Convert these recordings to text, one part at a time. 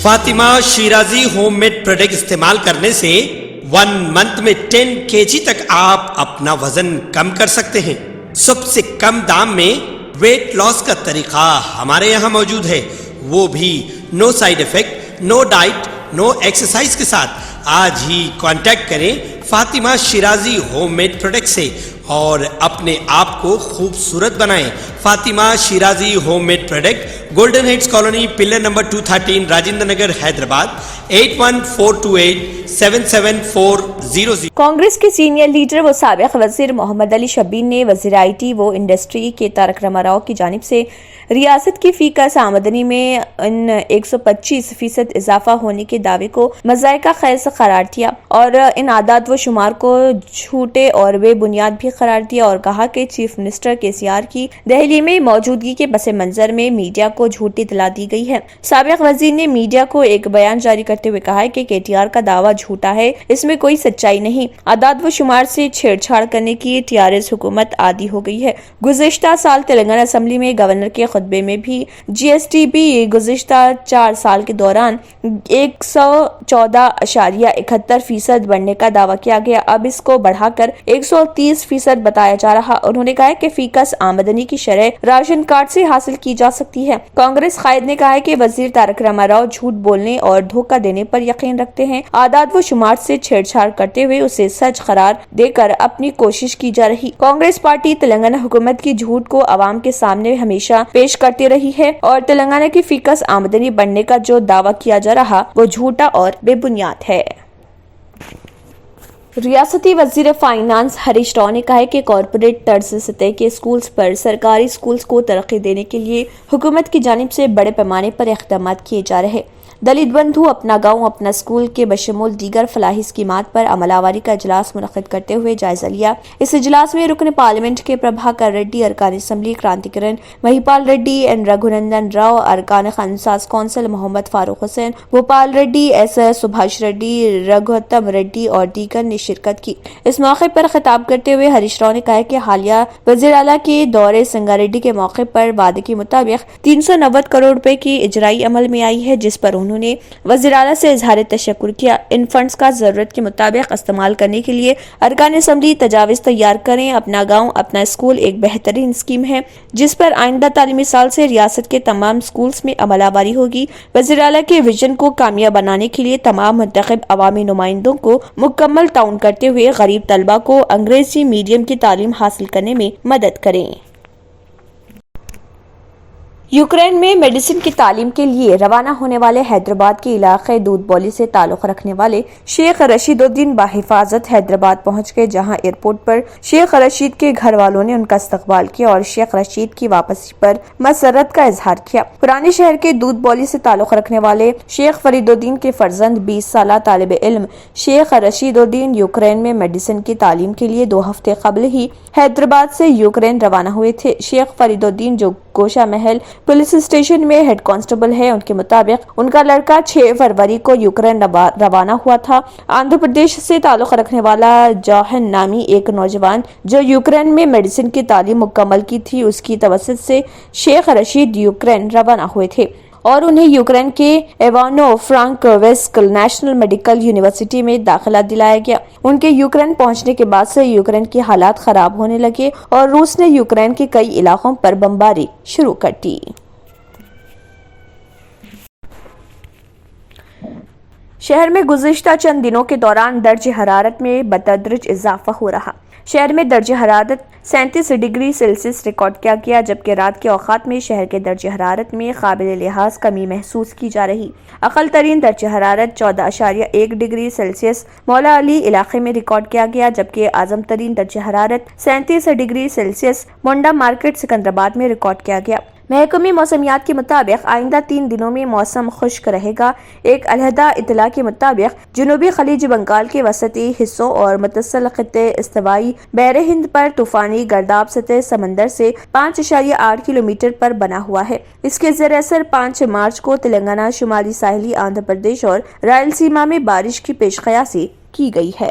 Fatima Shirazi home made product استعمال کرنے سے 1 منتھ میں 10 kg تک آپ اپنا وزن کم کر سکتے ہیں۔ سب سے کم دام میں ویٹ لاس کا طریقہ ہمارے یہاں موجود ہے، وہ بھی no side effect, no diet, no exercise کے ساتھ۔ آج ہی کانٹیکٹ کریں Fatima Shirazi home made product سے اور اپنے آپ کو خوبصورت بنائیں۔ Fatima Shirazi home made product, golden heights colony, pillar number 213، Rajendra Nagar, Hyderabad, 8142877400۔ Congress کے سینئر لیڈر و سابق وزیر محمد علی شبیر نے وزیر آئی ٹی و انڈسٹری کے تارک راما راؤ کی جانب سے ریاست کی فی کس آمدنی میں 125% اضافہ ہونے کے دعوے کو مذائقہ خیز قرار دیا اور ان اعداد و شمار کو جھوٹے اور بے بنیاد بھی قرار دیا اور کہا کہ چیف منسٹر KCR کی دہلی میں موجودگی کے پس منظر میں میڈیا کو جھوٹی اطلاع دی گئی ہے۔ سابق وزیر نے میڈیا کو ایک بیان جاری کرتے ہوئے کہا کہ KTR کا دعویٰ جھوٹا ہے، اس میں کوئی سچائی نہیں۔ اعداد و شمار سے چھیڑ چھاڑ کرنے کی TRS حکومت عادی ہو گئی ہے۔ گزشتہ سال تلنگانہ اسمبلی میں گورنر کے خطبے میں بھی GST گزشتہ 4 سال کے دوران 114.71% بڑھنے کا دعویٰ کیا گیا، اب اس کو بڑھا کر 130% بتایا جا رہا۔ انہوں نے کہا کہ فی کس آمدنی کی شرح راشن کارڈ سے حاصل کی جا سکتی ہے۔ کانگریس قائد نے کہا کہ وزیر تارک راما راؤ جھوٹ بولنے اور دھوکہ دینے پر یقین رکھتے ہیں۔ اعداد و شمار سے چھیڑ چھاڑ کرتے ہوئے اسے سچ قرار دے کر اپنی کوشش کی جا رہی۔ کانگریس پارٹی تلنگانہ حکومت کی جھوٹ کو عوام کے سامنے ہمیشہ پیش کرتی رہی ہے اور تلنگانہ کی فی کس آمدنی بڑھنے کا جو دعویٰ کیا جا رہا وہ جھوٹا اور بے بنیاد ہے۔ ریاستی وزیر فائنانس ہریش راؤ نے کہا ہے کہ کارپوریٹ طرز سطح کے اسکولز پر سرکاری اسکولز کو ترقی دینے کے لیے حکومت کی جانب سے بڑے پیمانے پر اقدامات کیے جا رہے۔ دلت بندھو اپنا گاؤں اپنا اسکول کے بشمول دیگر فلاحی اسکیمات پر عمل آوری کا اجلاس منعقد کرتے ہوئے جائزہ لیا۔ اس اجلاس میں رکن پارلیمنٹ کے پربھاکر ریڈی، ارکان اسمبلی کرانتی کرن مہیپال ریڈی، این رگھونندن راؤ، ارکان قانونساز کونسل محمد فاروق حسین، بھوپال ریڈی، ایس سبھاش ریڈی، رگھوتم ریڈی اور دیگر نے شرکت کی۔ اس موقع پر خطاب کرتے ہوئے ہریش راؤ نے کہا کہ حالیہ وزیر اعلیٰ کے دورے سنگا ریڈی کے موقع پر وعدے کے مطابق 390 کروڑ روپے کی اجرائی عمل میں آئی ہے، جس پر انہوں نے وزیر اعلیٰ سے اظہار تشکر کیا۔ ان فنڈز کا ضرورت کے مطابق استعمال کرنے کے لیے ارکان اسمبلی تجاویز تیار کریں۔ اپنا گاؤں اپنا اسکول ایک بہترین اسکیم ہے جس پر آئندہ تعلیمی سال سے ریاست کے تمام اسکولز میں عمل آوری ہوگی۔ وزیر اعلیٰ کے ویژن کو کامیاب بنانے کے لیے تمام منتخب عوامی نمائندوں کو مکمل تعاون کرتے ہوئے غریب طلبہ کو انگریزی میڈیم کی تعلیم حاصل کرنے میں مدد کریں۔ یوکرین میں میڈیسن کی تعلیم کے لیے روانہ ہونے والے حیدرآباد کے علاقے دودھ بولی سے تعلق رکھنے والے شیخ رشید الدین بحفاظت حیدرآباد پہنچ گئے، جہاں ایئرپورٹ پر شیخ رشید کے گھر والوں نے ان کا استقبال کیا اور شیخ رشید کی واپسی پر مسرت کا اظہار کیا۔ پرانے شہر کے دودھ بولی سے تعلق رکھنے والے شیخ فرید الدین کے فرزند 20 سالہ طالب علم شیخ رشید الدین یوکرین میں میڈیسن کی تعلیم کے لیے 2 ہفتے قبل ہی حیدرآباد سے یوکرین روانہ ہوئے تھے۔ شیخ فرید الدین جو گوشہ محل پولیس اسٹیشن میں ہیڈ کانسٹیبل ہے، ان کے مطابق ان کا لڑکا 6 فروری کو یوکرین روانہ ہوا تھا۔ آندھرا پردیش سے تعلق رکھنے والا جوہن نامی ایک نوجوان جو یوکرین میں میڈیسن کی تعلیم مکمل کی تھی، اس کی توسط سے شیخ رشید یوکرین روانہ ہوئے تھے اور انہیں یوکرین کے ایوانو فرانکووسک نیشنل میڈیکل یونیورسٹی میں داخلہ دلایا گیا۔ ان کے یوکرین پہنچنے کے بعد سے یوکرین کے حالات خراب ہونے لگے اور روس نے یوکرین کے کئی علاقوں پر بمباری شروع کر دی۔ شہر میں گزشتہ چند دنوں کے دوران درجہ حرارت میں بتدریج اضافہ ہو رہا۔ شہر میں درجہ حرارت 37 ڈگری سیلسیس ریکارڈ کیا گیا، جبکہ رات کے اوقات میں شہر کے درجہ حرارت میں قابل لحاظ کمی محسوس کی جا رہی۔ اقل ترین درجہ حرارت 14.1 ڈگری سیلسیس مولا علی علاقے میں ریکارڈ کیا گیا، جبکہ اعظم ترین درجہ حرارت 37 ڈگری سیلسیس منڈا مارکیٹ سکندرآباد میں ریکارڈ کیا گیا۔ محکمہ موسمیات کے مطابق آئندہ 3 دنوں میں موسم خشک رہے گا۔ ایک علیحدہ اطلاع کے مطابق جنوبی خلیج بنگال کے وسطی حصوں اور متصل خطے استوائی بحر ہند پر طوفانی گرداب سطح سمندر سے 5.8 کلومیٹر پر بنا ہوا ہے۔ اس کے زیر اثر 5 مارچ کو تلنگانہ، شمالی ساحلی آندھرا پردیش اور رائلسیما میں بارش کی پیش قیاسی کی گئی ہے۔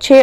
6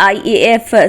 IAF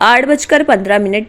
8:15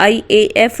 IAF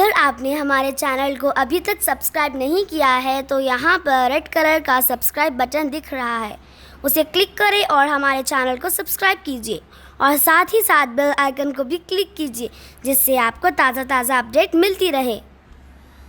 اگر آپ نے ہمارے چینل کو ابھی تک سبسکرائب نہیں کیا ہے تو یہاں پر ریڈ کلر کا سبسکرائب بٹن دکھ رہا ہے، اسے کلک کریں اور ہمارے چینل کو سبسکرائب کیجیے اور ساتھ ہی ساتھ بیل آئیکن کو بھی کلک کیجیے، جس سے آپ کو تازہ اپڈیٹ ملتی رہے۔